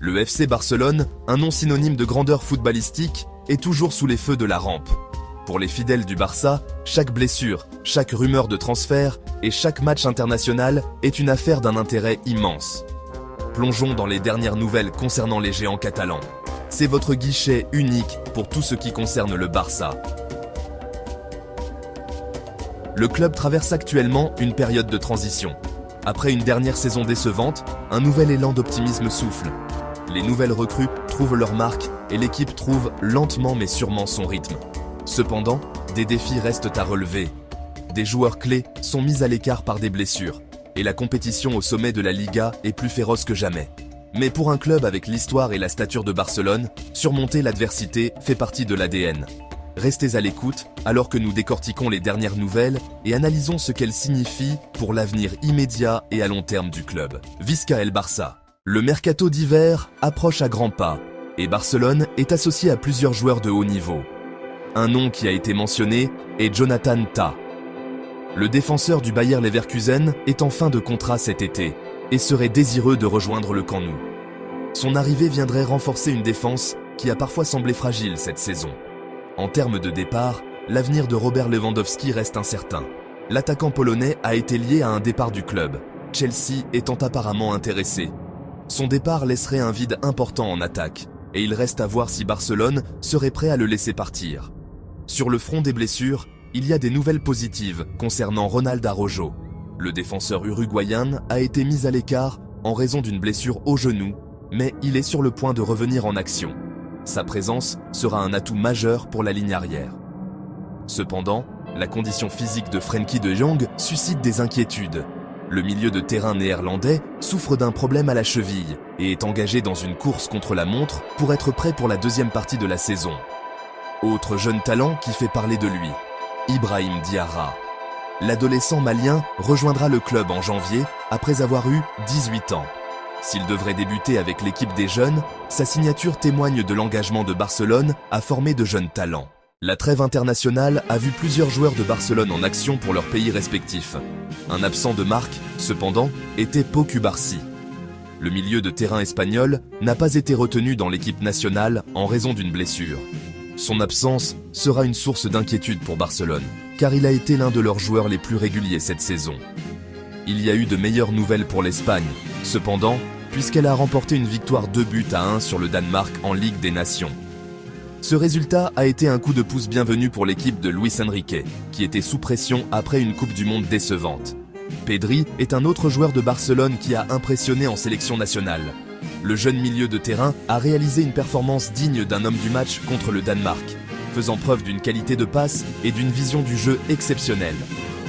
Le FC Barcelone, un nom synonyme de grandeur footballistique, est toujours sous les feux de la rampe. Pour les fidèles du Barça, chaque blessure, chaque rumeur de transfert et chaque match international est une affaire d'un intérêt immense. Plongeons dans les dernières nouvelles concernant les géants catalans. C'est votre guichet unique pour tout ce qui concerne le Barça. Le club traverse actuellement une période de transition. Après une dernière saison décevante, un nouvel élan d'optimisme souffle. Les nouvelles recrues trouvent leur marque et l'équipe trouve lentement mais sûrement son rythme. Cependant, des défis restent à relever. Des joueurs clés sont mis à l'écart par des blessures et la compétition au sommet de la Liga est plus féroce que jamais. Mais pour un club avec l'histoire et la stature de Barcelone, surmonter l'adversité fait partie de l'ADN. Restez à l'écoute alors que nous décortiquons les dernières nouvelles et analysons ce qu'elles signifient pour l'avenir immédiat et à long terme du club. Visca El Barça. Le mercato d'hiver approche à grands pas et Barcelone est associé à plusieurs joueurs de haut niveau. Un nom qui a été mentionné est Jonathan Tah. Le défenseur du Bayer Leverkusen est en fin de contrat cet été et serait désireux de rejoindre le camp nou. Son arrivée viendrait renforcer une défense qui a parfois semblé fragile cette saison. En termes de départ, l'avenir de Robert Lewandowski reste incertain. L'attaquant polonais a été lié à un départ du club, Chelsea étant apparemment intéressé. Son départ laisserait un vide important en attaque, et il reste à voir si Barcelone serait prêt à le laisser partir. Sur le front des blessures, il y a des nouvelles positives concernant Ronald Araujo. Le défenseur uruguayen a été mis à l'écart en raison d'une blessure au genou, mais il est sur le point de revenir en action. Sa présence sera un atout majeur pour la ligne arrière. Cependant, la condition physique de Frenkie de Jong suscite des inquiétudes. Le milieu de terrain néerlandais souffre d'un problème à la cheville et est engagé dans une course contre la montre pour être prêt pour la deuxième partie de la saison. Autre jeune talent qui fait parler de lui, Ibrahim Diarra. L'adolescent malien rejoindra le club en janvier après avoir eu 18 ans. S'il devrait débuter avec l'équipe des jeunes, sa signature témoigne de l'engagement de Barcelone à former de jeunes talents. La trêve internationale a vu plusieurs joueurs de Barcelone en action pour leurs pays respectifs. Un absent de marque, cependant, était Pau Cubarsí. Le milieu de terrain espagnol n'a pas été retenu dans l'équipe nationale en raison d'une blessure. Son absence sera une source d'inquiétude pour Barcelone, car il a été l'un de leurs joueurs les plus réguliers cette saison. Il y a eu de meilleures nouvelles pour l'Espagne, cependant, puisqu'elle a remporté une victoire 2-1 sur le Danemark en Ligue des Nations. Ce résultat a été un coup de pouce bienvenu pour l'équipe de Luis Enrique, qui était sous pression après une Coupe du Monde décevante. Pedri est un autre joueur de Barcelone qui a impressionné en sélection nationale. Le jeune milieu de terrain a réalisé une performance digne d'un homme du match contre le Danemark, faisant preuve d'une qualité de passe et d'une vision du jeu exceptionnelle.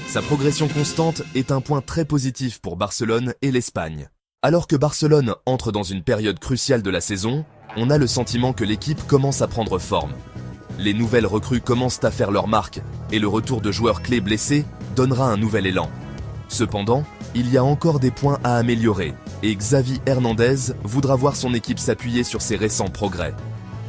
Sa progression constante est un point très positif pour Barcelone et l'Espagne. Alors que Barcelone entre dans une période cruciale de la saison, on a le sentiment que l'équipe commence à prendre forme. Les nouvelles recrues commencent à faire leur marque et le retour de joueurs clés blessés donnera un nouvel élan. Cependant, il y a encore des points à améliorer et Xavi Hernandez voudra voir son équipe s'appuyer sur ses récents progrès.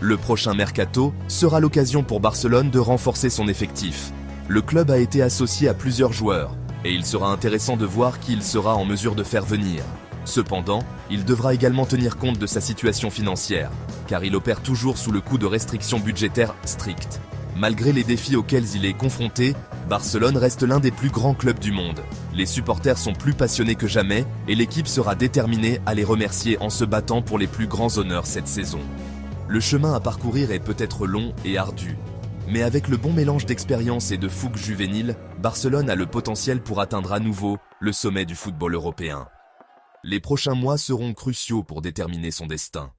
Le prochain mercato sera l'occasion pour Barcelone de renforcer son effectif. Le club a été associé à plusieurs joueurs et il sera intéressant de voir qui il sera en mesure de faire venir. Cependant, il devra également tenir compte de sa situation financière, car il opère toujours sous le coup de restrictions budgétaires strictes. Malgré les défis auxquels il est confronté, Barcelone reste l'un des plus grands clubs du monde. Les supporters sont plus passionnés que jamais et l'équipe sera déterminée à les remercier en se battant pour les plus grands honneurs cette saison. Le chemin à parcourir est peut-être long et ardu, mais avec le bon mélange d'expérience et de fougue juvénile, Barcelone a le potentiel pour atteindre à nouveau le sommet du football européen. Les prochains mois seront cruciaux pour déterminer son destin.